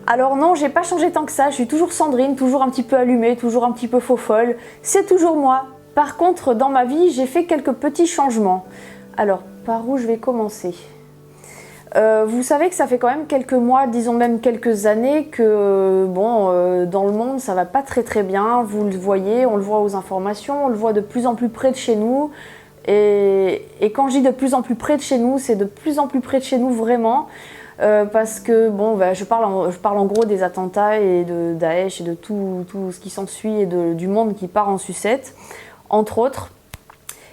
Alors non, j'ai pas changé tant que ça, je suis toujours Sandrine, toujours un petit peu allumée, toujours un petit peu faux folle, c'est toujours moi. Par contre, dans ma vie, j'ai fait quelques petits changements. Alors, par où je vais commencer ? Vous savez que ça fait quand même quelques mois, disons même quelques années que bon, dans le monde ça va pas très bien, vous le voyez, on le voit aux informations, on le voit de plus en plus près de chez nous. Et quand je dis de plus en plus près de chez nous, c'est de plus en plus près de chez nous vraiment. Parce que bon, je parle en gros des attentats et de Daesh et de tout ce qui s'ensuit et du monde qui part en sucette, entre autres.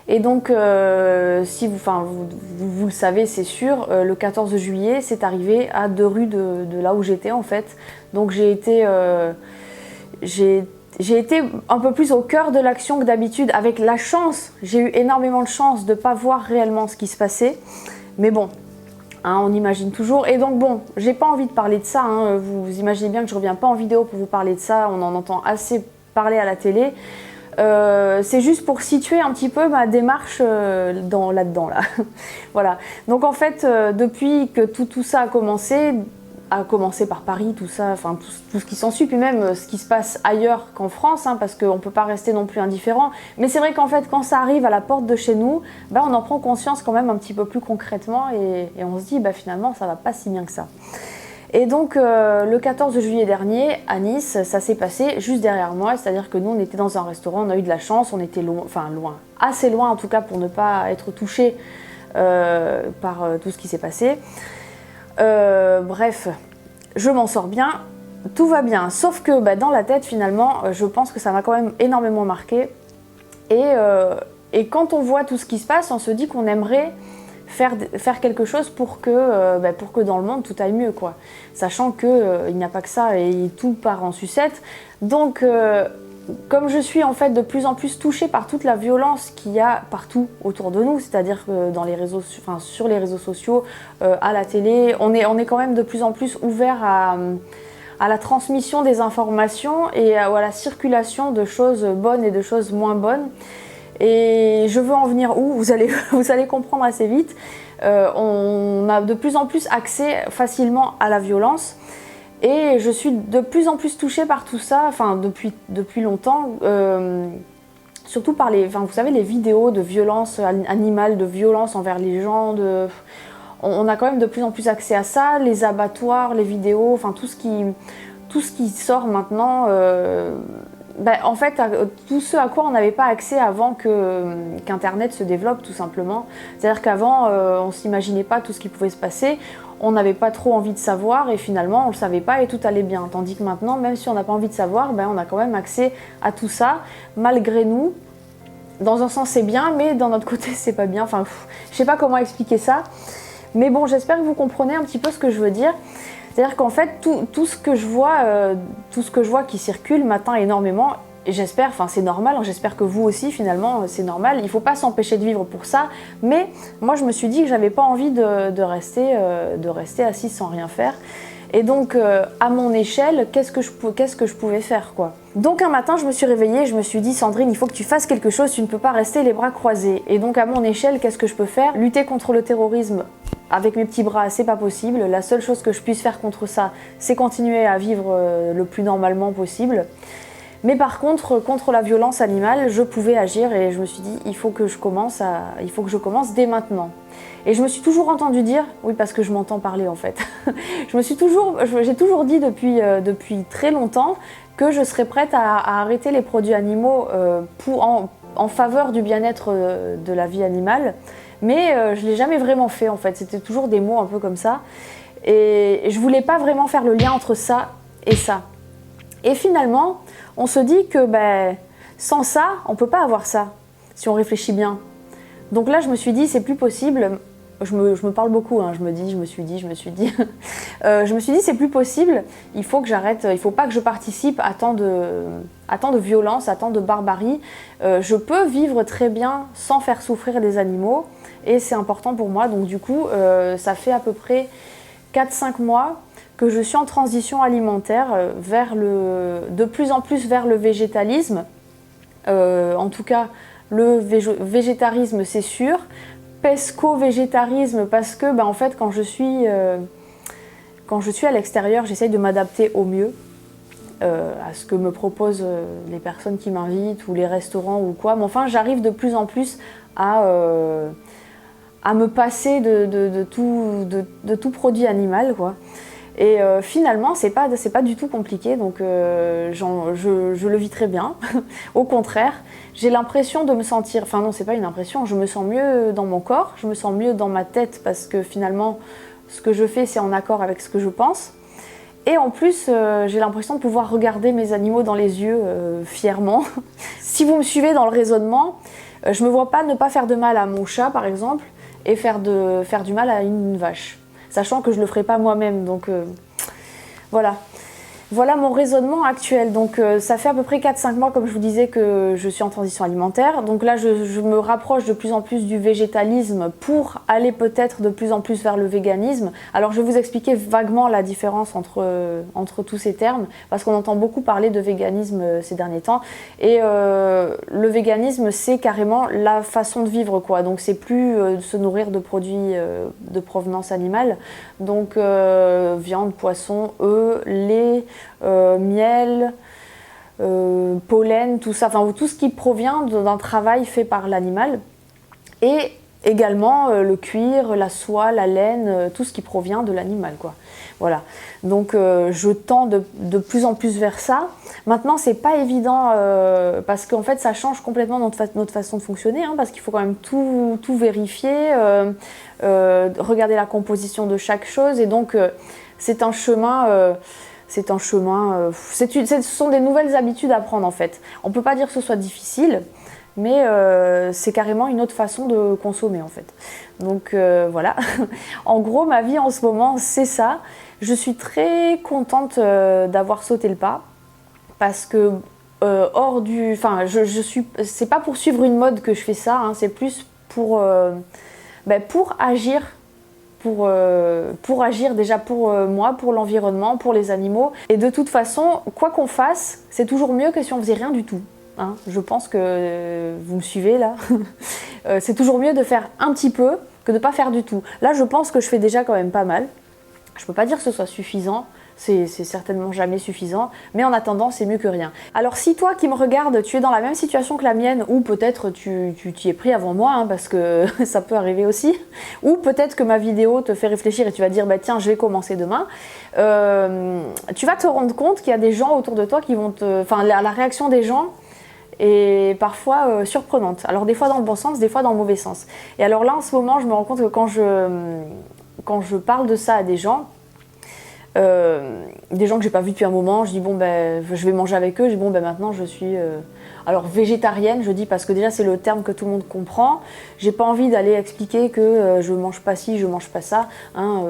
Et donc, si vous le savez, c'est sûr, le 14 juillet, c'est arrivé à 2 rues de là où j'étais en fait. Donc j'ai été un peu plus au cœur de l'action que d'habitude, avec la chance, j'ai eu énormément de chance de ne pas voir réellement ce qui se passait. Mais bon, hein, on imagine toujours. Et donc bon, j'ai pas envie de parler de ça, hein. Vous imaginez bien que je reviens pas en vidéo pour vous parler de ça, on en entend assez parler à la télé. C'est juste pour situer un petit peu ma démarche là-dedans. Voilà. Donc en fait, depuis que tout ça a commencé par Paris, tout ça, enfin tout ce qui s'ensuit, puis même ce qui se passe ailleurs qu'en France, hein, parce qu'on ne peut pas rester non plus indifférent. Mais c'est vrai qu'en fait, quand ça arrive à la porte de chez nous, on en prend conscience quand même un petit peu plus concrètement et on se dit finalement ça va pas si bien que ça. Et donc le 14 juillet dernier, à Nice, ça s'est passé juste derrière moi, c'est-à-dire que nous on était dans un restaurant, on a eu de la chance, on était loin, assez loin en tout cas pour ne pas être touché par tout ce qui s'est passé. Bref, je m'en sors bien, tout va bien, sauf que dans la tête finalement, je pense que ça m'a quand même énormément marqué. Et quand on voit tout ce qui se passe, on se dit qu'on aimerait faire quelque chose pour que dans le monde tout aille mieux, quoi. Sachant qu'il n'y a pas que ça et tout part en sucette. Donc comme je suis en fait de plus en plus touchée par toute la violence qu'il y a partout autour de nous, c'est-à-dire que sur les réseaux sociaux, à la télé, on est quand même de plus en plus ouvert à la transmission des informations et à la circulation de choses bonnes et de choses moins bonnes. Et je veux en venir où ? Vous allez comprendre assez vite. On a de plus en plus accès facilement à la violence. Et je suis de plus en plus touchée par tout ça, depuis longtemps, surtout par vous savez, les vidéos de violence animale, de violence envers les gens. On a quand même de plus en plus accès à ça, les abattoirs, les vidéos, tout ce qui sort maintenant. En fait, tout ce à quoi on n'avait pas accès avant qu'Internet se développe, tout simplement. C'est-à-dire qu'avant, on ne s'imaginait pas tout ce qui pouvait se passer, on n'avait pas trop envie de savoir et finalement, on ne le savait pas et tout allait bien. Tandis que maintenant, même si on n'a pas envie de savoir, on a quand même accès à tout ça, malgré nous. Dans un sens, c'est bien, mais d'un autre côté, c'est pas bien. Je ne sais pas comment expliquer ça. Mais bon, j'espère que vous comprenez un petit peu ce que je veux dire. C'est-à-dire qu'en fait, tout ce que je vois qui circule m'atteint énormément. Et j'espère, c'est normal, hein, j'espère que vous aussi, finalement, c'est normal. Il ne faut pas s'empêcher de vivre pour ça. Mais moi, je me suis dit que je n'avais pas envie de rester assise sans rien faire. Et donc, à mon échelle, qu'est-ce que je pouvais faire, quoi. Donc un matin, je me suis réveillée, je me suis dit, Sandrine, il faut que tu fasses quelque chose, tu ne peux pas rester les bras croisés. Et donc, à mon échelle, qu'est-ce que je peux faire ? Lutter contre le terrorisme avec mes petits bras, c'est pas possible. La seule chose que je puisse faire contre ça, c'est continuer à vivre le plus normalement possible. Mais par contre la violence animale, je pouvais agir et je me suis dit, il faut que je commence dès maintenant. Et je me suis toujours entendu dire, oui parce que je m'entends parler en fait, j'ai toujours dit depuis très longtemps que je serais prête à arrêter les produits animaux en faveur du bien-être de la vie animale. Mais je ne l'ai jamais vraiment fait en fait, c'était toujours des mots un peu comme ça. Et je ne voulais pas vraiment faire le lien entre ça et ça. Et finalement, on se dit que sans ça, on ne peut pas avoir ça, si on réfléchit bien. Donc là, je me suis dit, c'est plus possible. Je me parle beaucoup, hein, je me suis dit. Je me suis dit, c'est plus possible, il faut que j'arrête, il ne faut pas que je participe à tant de violence, à tant de barbarie. Je peux vivre très bien sans faire souffrir des animaux et c'est important pour moi. Donc du coup, ça fait à peu près 4-5 mois que je suis en transition alimentaire de plus en plus vers le végétalisme. En tout cas, le végétarisme, c'est sûr. Pesco-végétarisme parce que en fait quand je quand je suis à l'extérieur, j'essaye de m'adapter au mieux à ce que me proposent les personnes qui m'invitent ou les restaurants ou quoi. Mais enfin, j'arrive de plus en plus à me passer de tout produit animal, quoi. Et finalement, c'est pas du tout compliqué, donc je le vis très bien. Au contraire, j'ai l'impression de me sentir... Enfin non, c'est pas une impression, je me sens mieux dans mon corps, je me sens mieux dans ma tête parce que finalement, ce que je fais, c'est en accord avec ce que je pense. Et en plus, j'ai l'impression de pouvoir regarder mes animaux dans les yeux fièrement. Si vous me suivez dans le raisonnement, je me vois pas ne pas faire de mal à mon chat, par exemple, et faire du mal à une vache. Sachant que je le ferai pas moi-même, donc voilà. Voilà mon raisonnement actuel. Donc ça fait à peu près 4-5 mois, comme je vous disais, que je suis en transition alimentaire. Donc là, je me rapproche de plus en plus du végétalisme pour aller peut-être de plus en plus vers le véganisme. Alors je vais vous expliquer vaguement la différence entre tous ces termes, parce qu'on entend beaucoup parler de véganisme ces derniers temps. Et le véganisme, c'est carrément la façon de vivre, quoi. Donc c'est plus se nourrir de produits de provenance animale. Donc viande, poisson, œufs, lait, miel, pollen, tout ça, enfin tout ce qui provient d'un travail fait par l'animal. Et également le cuir, la soie, la laine, tout ce qui provient de l'animal, quoi. Voilà. Donc je tends de plus en plus vers ça. Maintenant, c'est pas évident parce qu'en fait, ça change complètement notre façon de fonctionner, hein, parce qu'il faut quand même tout vérifier, regarder la composition de chaque chose, et donc c'est un chemin. Ce sont des nouvelles habitudes à prendre en fait. On ne peut pas dire que ce soit difficile, mais c'est carrément une autre façon de consommer en fait. Donc voilà, en gros ma vie en ce moment c'est ça. Je suis très contente d'avoir sauté le pas parce que c'est pas pour suivre une mode que je fais ça, hein, c'est plus pour agir. Pour agir déjà pour moi, pour l'environnement, pour les animaux. Et de toute façon, quoi qu'on fasse, c'est toujours mieux que si on faisait rien du tout. Hein, je pense que vous me suivez là. C'est toujours mieux de faire un petit peu que de ne pas faire du tout. Là, je pense que je fais déjà quand même pas mal. Je ne peux pas dire que ce soit suffisant. C'est certainement jamais suffisant, mais en attendant, c'est mieux que rien. Alors si toi qui me regardes, tu es dans la même situation que la mienne, ou peut-être tu t'y es pris avant moi, hein, parce que ça peut arriver aussi, ou peut-être que ma vidéo te fait réfléchir et tu vas dire bah, tiens, je vais commencer demain, tu vas te rendre compte qu'il y a des gens autour de toi qui vont la réaction des gens est parfois surprenante. Alors des fois dans le bon sens, des fois dans le mauvais sens. Et alors là, en ce moment, je me rends compte que quand je parle de ça à des gens que j'ai pas vu depuis un moment, je dis bon ben je vais manger avec eux, je dis bon ben maintenant je suis alors végétarienne, je dis parce que déjà c'est le terme que tout le monde comprend. J'ai pas envie d'aller expliquer que je mange pas ci, je mange pas ça, hein,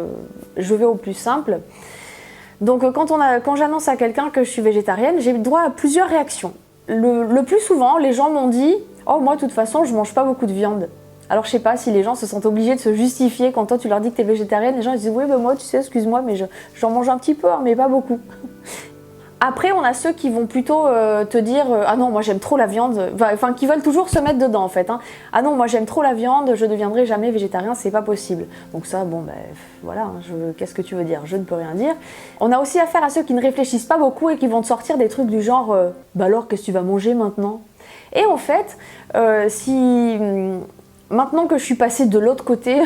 je vais au plus simple. Donc quand j'annonce à quelqu'un que je suis végétarienne, j'ai droit à plusieurs réactions. Le plus souvent, les gens m'ont dit oh moi de toute façon je mange pas beaucoup de viande. Alors je sais pas si les gens se sentent obligés de se justifier quand toi tu leur dis que t'es végétarienne, les gens ils disent oui ben moi tu sais excuse-moi mais j'en mange un petit peu hein, mais pas beaucoup. Après on a ceux qui vont plutôt te dire ah non moi j'aime trop la viande, enfin qui veulent toujours se mettre dedans en fait, hein. Ah non moi j'aime trop la viande, je ne deviendrai jamais végétarien, c'est pas possible. Donc ça bon ben voilà, hein, qu'est-ce que tu veux dire, je ne peux rien dire. On a aussi affaire à ceux qui ne réfléchissent pas beaucoup et qui vont te sortir des trucs du genre bah alors qu'est-ce que tu vas manger maintenant. Et en fait maintenant que je suis passée de l'autre côté,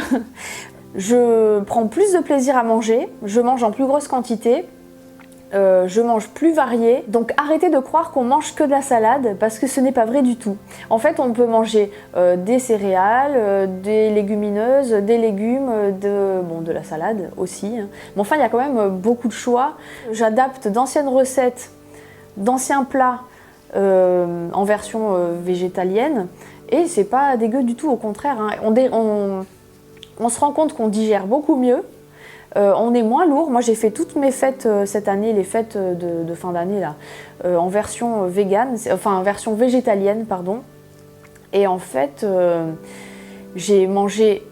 je prends plus de plaisir à manger, je mange en plus grosse quantité, je mange plus varié. Donc arrêtez de croire qu'on mange que de la salade parce que ce n'est pas vrai du tout. En fait, on peut manger des céréales, des légumineuses, des légumes, de la salade aussi. Mais enfin, il y a quand même beaucoup de choix. J'adapte d'anciennes recettes, d'anciens plats en version végétalienne. Et c'est pas dégueu du tout, au contraire, hein. On se rend compte qu'on digère beaucoup mieux, on est moins lourd. Moi j'ai fait toutes mes fêtes cette année, les fêtes de fin d'année là, en version en version végétalienne, pardon. Et en fait, j'ai mangé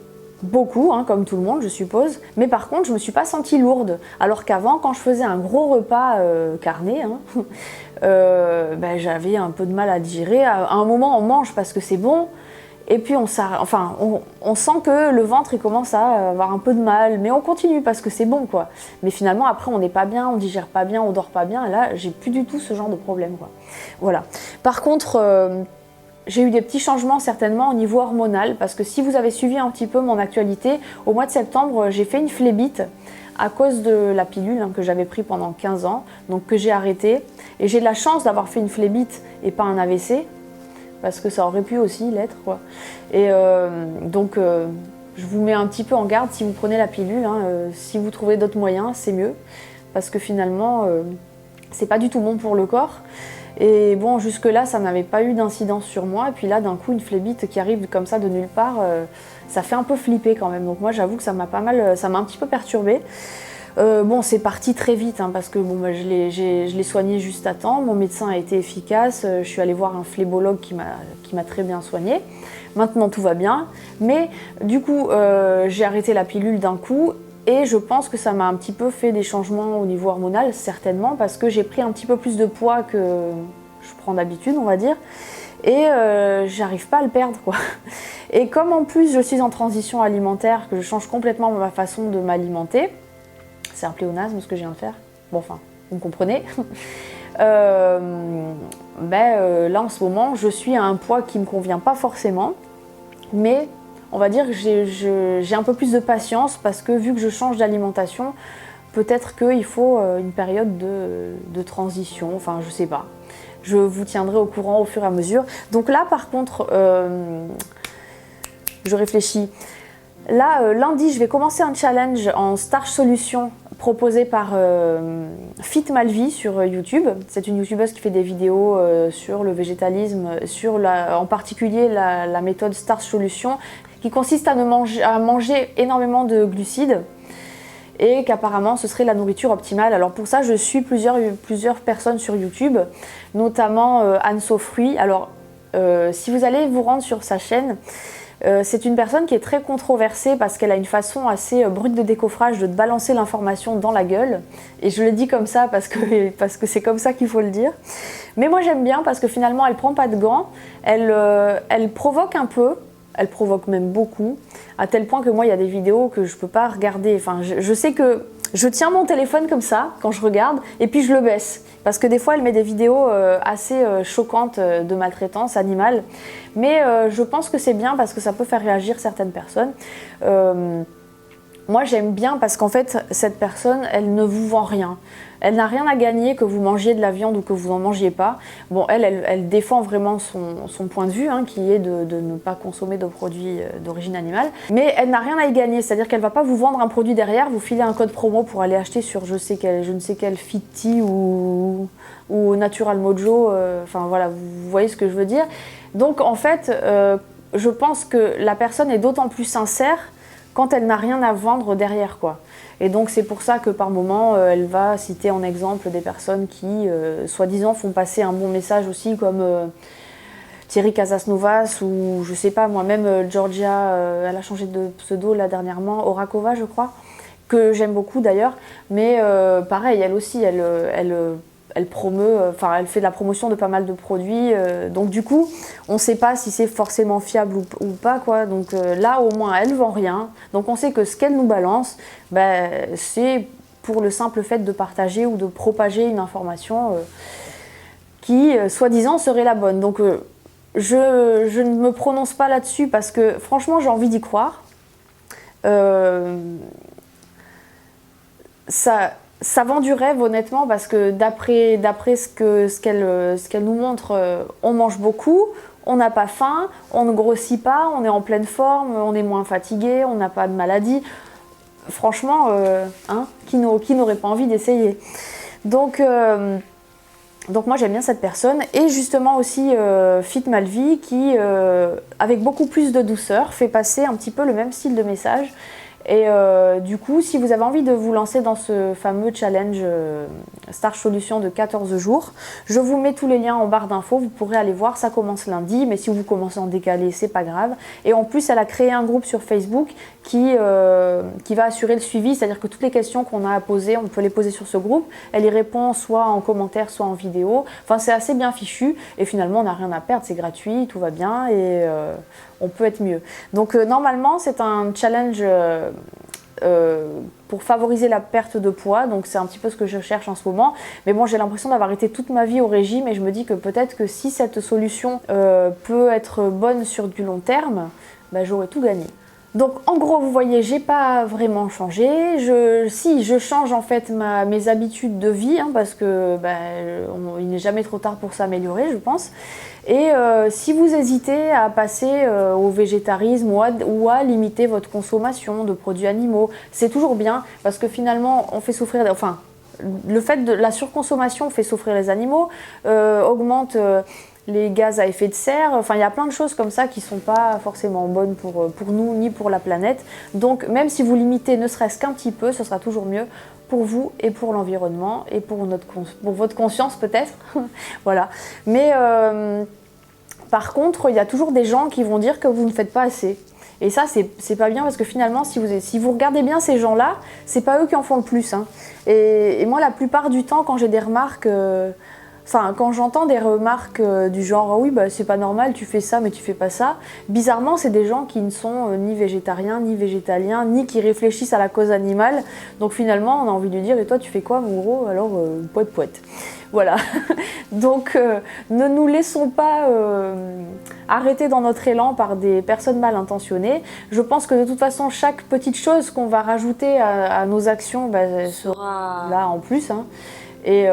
beaucoup, hein, comme tout le monde je suppose, mais par contre je me suis pas sentie lourde, alors qu'avant quand je faisais un gros repas carné, hein, j'avais un peu de mal à digérer. À un moment on mange parce que c'est bon Et puis on sent que le ventre il commence à avoir un peu de mal, mais on continue parce que c'est bon quoi. Mais finalement après on n'est pas bien, on digère pas bien, on dort pas bien, et là j'ai plus du tout ce genre de problème quoi. Voilà. Par contre, j'ai eu des petits changements certainement au niveau hormonal, parce que si vous avez suivi un petit peu mon actualité, au mois de septembre j'ai fait une phlébite à cause de la pilule que j'avais pris pendant 15 ans, donc que j'ai arrêté. Et j'ai de la chance d'avoir fait une phlébite et pas un AVC, parce que ça aurait pu aussi l'être quoi. Et donc je vous mets un petit peu en garde si vous prenez la pilule, si vous trouvez d'autres moyens c'est mieux, parce que finalement c'est pas du tout bon pour le corps. Et bon, jusque là ça n'avait pas eu d'incidence sur moi, et puis là d'un coup une phlébite qui arrive comme ça de nulle part, ça fait un peu flipper quand même. Donc moi j'avoue que ça m'a un petit peu perturbée. Bon, c'est parti très vite parce que bon, je l'ai soigné juste à temps. Mon médecin a été efficace. Je suis allée voir un phlébologue qui m'a très bien soignée. Maintenant, tout va bien. Mais du coup, j'ai arrêté la pilule d'un coup. Et je pense que ça m'a un petit peu fait des changements au niveau hormonal, certainement, parce que j'ai pris un petit peu plus de poids que je prends d'habitude, on va dire. Et j'arrive pas à le perdre, quoi. Et comme en plus je suis en transition alimentaire, que je change complètement ma façon de m'alimenter, c'est un pléonasme ce que je viens de faire. Bon, enfin, vous me comprenez. Là, en ce moment, je suis à un poids qui ne me convient pas forcément. Mais on va dire que j'ai un peu plus de patience, parce que vu que je change d'alimentation, peut-être qu'il faut une période de transition. Enfin, je sais pas. Je vous tiendrai au courant au fur et à mesure. Donc là, par contre, je réfléchis. Là, lundi, je vais commencer un challenge en Starch Solution proposé par Fit Malvie sur YouTube. C'est une youtubeuse qui fait des vidéos sur le végétalisme, en particulier la méthode Starch Solution, qui consiste à manger énormément de glucides, et qu'apparemment ce serait la nourriture optimale. Alors pour ça, je suis plusieurs personnes sur YouTube, notamment Anne Sofruy. Alors si vous allez vous rendre sur sa chaîne, c'est une personne qui est très controversée, parce qu'elle a une façon assez brute de décoffrage de te balancer l'information dans la gueule. Et je le dis comme ça parce que c'est comme ça qu'il faut le dire. Mais moi j'aime bien, parce que finalement elle prend pas de gants, elle provoque un peu, elle provoque même beaucoup, à tel point que moi il y a des vidéos que je peux pas regarder. Enfin, je sais que je tiens mon téléphone comme ça quand je regarde, et puis je le baisse. Parce que des fois, elle met des vidéos assez choquantes de maltraitance animale. Mais je pense que c'est bien, parce que ça peut faire réagir certaines personnes. Moi, j'aime bien parce qu'en fait, cette personne, elle ne vous vend rien. Elle n'a rien à gagner que vous mangiez de la viande ou que vous n'en mangiez pas. Bon, elle défend vraiment son point de vue, qui est de ne pas consommer de produits d'origine animale. Mais elle n'a rien à y gagner, c'est-à-dire qu'elle ne va pas vous vendre un produit derrière, vous filer un code promo pour aller acheter sur je ne sais quel Fitty ou Natural Mojo. Enfin voilà, vous voyez ce que je veux dire. Donc en fait, je pense que la personne est d'autant plus sincère quand elle n'a rien à vendre derrière, quoi. Et donc c'est pour ça que par moment, elle va citer en exemple des personnes qui, soi-disant, font passer un bon message aussi, comme Thierry Casasnovas, ou je sais pas, moi-même Georgia, elle a changé de pseudo là dernièrement, Orakova je crois, que j'aime beaucoup d'ailleurs. Mais pareil, elle aussi, elle promeut, elle fait de la promotion de pas mal de produits, donc du coup, on ne sait pas si c'est forcément fiable ou pas, quoi. Donc là, au moins, elle ne vend rien. Donc on sait que ce qu'elle nous balance, c'est pour le simple fait de partager ou de propager une information qui, soi-disant, serait la bonne. Donc je ne me prononce pas là-dessus, parce que franchement, j'ai envie d'y croire. Ça vend du rêve, honnêtement, parce que d'après ce qu'elle nous montre, on mange beaucoup, on n'a pas faim, on ne grossit pas, on est en pleine forme, on est moins fatigué, on n'a pas de maladie. Franchement, qui n'aurait pas envie d'essayer? Donc moi j'aime bien cette personne, et justement aussi Fit Malvie, qui avec beaucoup plus de douceur fait passer un petit peu le même style de message. Et du coup, si vous avez envie de vous lancer dans ce fameux challenge Starch Solution de 14 jours, je vous mets tous les liens en barre d'infos, vous pourrez aller voir, ça commence lundi, mais si vous commencez en décalé, c'est pas grave. Et en plus, elle a créé un groupe sur Facebook qui va assurer le suivi, c'est-à-dire que toutes les questions qu'on a à poser, on peut les poser sur ce groupe, elle y répond soit en commentaire, soit en vidéo. Enfin, c'est assez bien fichu, et finalement, on n'a rien à perdre, c'est gratuit, tout va bien, et on peut être mieux. Donc normalement c'est un challenge pour favoriser la perte de poids, donc c'est un petit peu ce que je cherche en ce moment. Mais bon, j'ai l'impression d'avoir été toute ma vie au régime et je me dis que peut-être que si cette solution peut être bonne sur du long terme, bah, j'aurais tout gagné. Donc en gros, vous voyez, j'ai pas vraiment changé. Je change en fait mes habitudes de vie, hein, parce que bah, il n'est jamais trop tard pour s'améliorer, je pense. Et si vous hésitez à passer au végétarisme ou à limiter votre consommation de produits animaux, c'est toujours bien parce que finalement, on fait souffrir, enfin, le fait de la surconsommation fait souffrir les animaux, augmente les gaz à effet de serre, enfin il y a plein de choses comme ça qui ne sont pas forcément bonnes pour nous ni pour la planète. Donc même si vous limitez ne serait-ce qu'un petit peu, ce sera toujours mieux pour vous et pour l'environnement et pour votre conscience peut-être. Voilà. Mais par contre, il y a toujours des gens qui vont dire que vous ne faites pas assez. Et ça, c'est pas bien parce que finalement, si vous regardez bien ces gens-là, c'est pas eux qui en font le plus, hein. Et moi, la plupart du temps, quand j'ai des remarques... Enfin, quand j'entends des remarques du genre « oui, bah, c'est pas normal, tu fais ça, mais tu fais pas ça », bizarrement, c'est des gens qui ne sont ni végétariens, ni végétaliens, ni qui réfléchissent à la cause animale. Donc finalement, on a envie de lui dire « et toi, tu fais quoi, mon gros ?» Alors, poète, poète. Voilà. Donc, ne nous laissons pas arrêter dans notre élan par des personnes mal intentionnées. Je pense que de toute façon, chaque petite chose qu'on va rajouter à nos actions bah, sera là en plus, hein. Et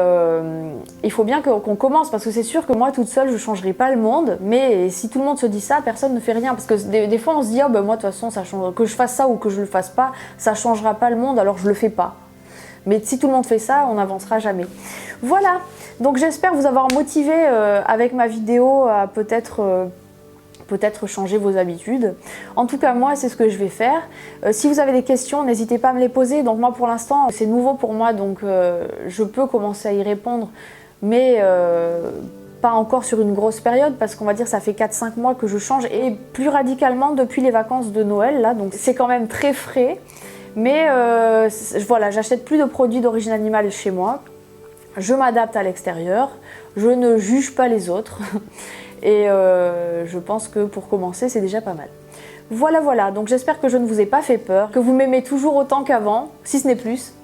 il faut bien qu'on commence, parce que c'est sûr que moi toute seule je ne changerai pas le monde, mais si tout le monde se dit ça, personne ne fait rien, parce que des fois on se dit oh, ben moi de toute façon ça change, que je fasse ça ou que je le fasse pas, ça ne changera pas le monde, alors je le fais pas. Mais si tout le monde fait ça, on n'avancera jamais. Voilà, donc j'espère vous avoir motivé avec ma vidéo à peut-être changer vos habitudes. En tout cas, moi, c'est ce que je vais faire. Si vous avez des questions, n'hésitez pas à me les poser. Donc moi, pour l'instant, c'est nouveau pour moi, donc je peux commencer à y répondre, mais pas encore sur une grosse période, parce qu'on va dire ça fait 4-5 mois que je change, et plus radicalement depuis les vacances de Noël, là, donc c'est quand même très frais. Mais voilà, j'achète plus de produits d'origine animale chez moi. Je m'adapte à l'extérieur. Je ne juge pas les autres. Et je pense que pour commencer, c'est déjà pas mal. Voilà, voilà, donc j'espère que je ne vous ai pas fait peur, que vous m'aimez toujours autant qu'avant, si ce n'est plus.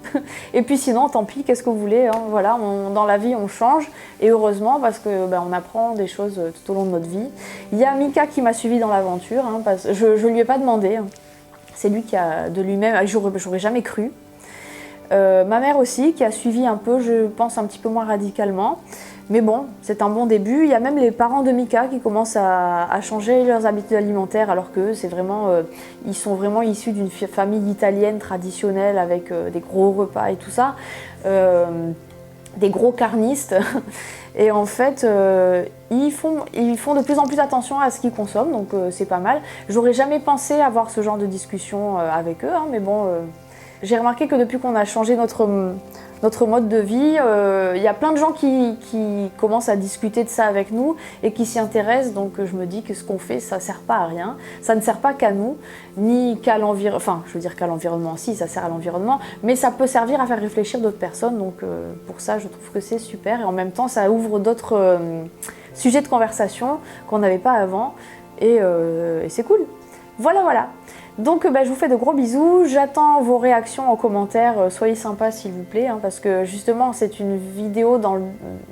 Et puis sinon, tant pis, qu'est-ce que vous voulez, hein, voilà, dans la vie, on change, et heureusement, parce que on apprend des choses tout au long de notre vie. Il y a Mika qui m'a suivi dans l'aventure, hein, parce que je lui ai pas demandé, hein. C'est lui qui a de lui-même, j'aurais jamais cru. Ma mère aussi, qui a suivi un peu, je pense un petit peu moins radicalement. Mais bon, c'est un bon début. Il y a même les parents de Mika qui commencent à changer leurs habitudes alimentaires, alors que c'est vraiment, ils sont vraiment issus d'une famille italienne traditionnelle avec des gros repas et tout ça, des gros carnistes. Et en fait, ils font de plus en plus attention à ce qu'ils consomment, donc c'est pas mal. J'aurais jamais pensé avoir ce genre de discussion avec eux, hein, mais bon, j'ai remarqué que depuis qu'on a changé notre mode de vie, il y a plein de gens qui commencent à discuter de ça avec nous et qui s'y intéressent, donc je me dis que ce qu'on fait, ça ne sert pas à rien, ça ne sert pas qu'à nous, ni qu'à l'environnement, enfin je veux dire qu'à l'environnement, si ça sert à l'environnement, mais ça peut servir à faire réfléchir d'autres personnes, donc pour ça je trouve que c'est super, et en même temps ça ouvre d'autres sujets de conversation qu'on n'avait pas avant, et c'est cool. Voilà, voilà. Donc je vous fais de gros bisous, j'attends vos réactions en commentaire, soyez sympas s'il vous plaît, hein, parce que justement c'est une vidéo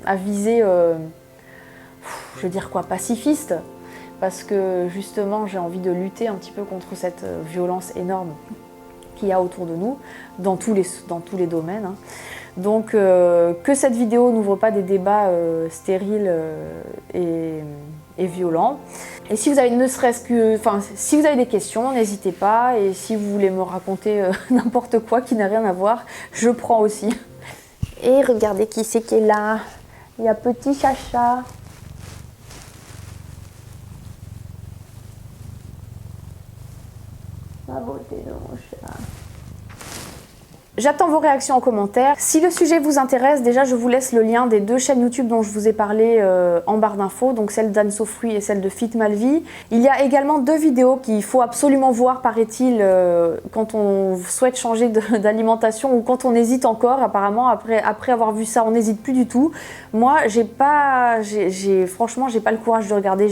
à visée, je veux dire quoi, pacifiste, parce que justement j'ai envie de lutter un petit peu contre cette violence énorme qu'il y a autour de nous, dans tous les domaines, hein. Donc que cette vidéo n'ouvre pas des débats stériles et violents. Et si vous avez si vous avez des questions, n'hésitez pas. Et si vous voulez me raconter n'importe quoi qui n'a rien à voir, je prends aussi. Et regardez qui c'est qui est là. Il y a petit Chacha. La beauté de mon chat. J'attends vos réactions en commentaire. Si le sujet vous intéresse, déjà je vous laisse le lien des 2 chaînes YouTube dont je vous ai parlé en barre d'infos, donc celle d'Anne Sofruy et celle de Fit Malvie. Il y a également 2 vidéos qu'il faut absolument voir, paraît-il, quand on souhaite changer d'alimentation ou quand on hésite encore. Apparemment, après avoir vu ça, on n'hésite plus du tout. Moi, franchement, j'ai pas le courage de regarder,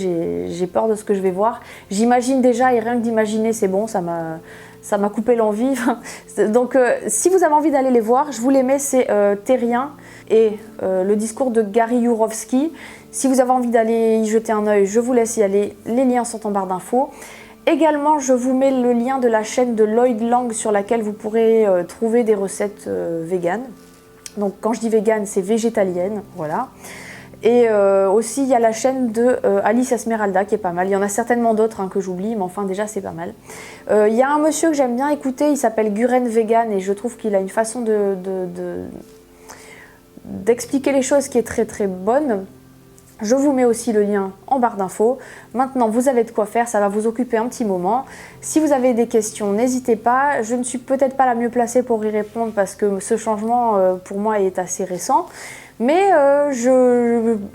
j'ai peur de ce que je vais voir. J'imagine déjà, et rien que d'imaginer, c'est bon, ça m'a coupé l'envie. Donc si vous avez envie d'aller les voir, je vous les mets, c'est Terrien et le discours de Gary Yourofsky. Si vous avez envie d'aller y jeter un œil, je vous laisse y aller. Les liens sont en barre d'infos. Également, je vous mets le lien de la chaîne de Lloyd Lang sur laquelle vous pourrez trouver des recettes véganes. Donc quand je dis végane, c'est végétalienne, voilà. Et aussi, il y a la chaîne de Alice Esmeralda qui est pas mal. Il y en a certainement d'autres que j'oublie, mais enfin déjà c'est pas mal. Il y a un monsieur que j'aime bien écouter, il s'appelle Guren Vegan et je trouve qu'il a une façon d'expliquer les choses qui est très très bonne. Je vous mets aussi le lien en barre d'infos. Maintenant, vous avez de quoi faire, ça va vous occuper un petit moment. Si vous avez des questions, n'hésitez pas. Je ne suis peut-être pas la mieux placée pour y répondre parce que ce changement, pour moi, est assez récent. Mais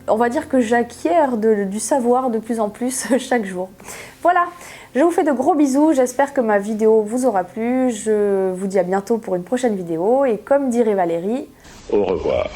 on va dire que j'acquiers du savoir de plus en plus chaque jour. Voilà, je vous fais de gros bisous. J'espère que ma vidéo vous aura plu. Je vous dis à bientôt pour une prochaine vidéo. Et comme dirait Valérie, au revoir.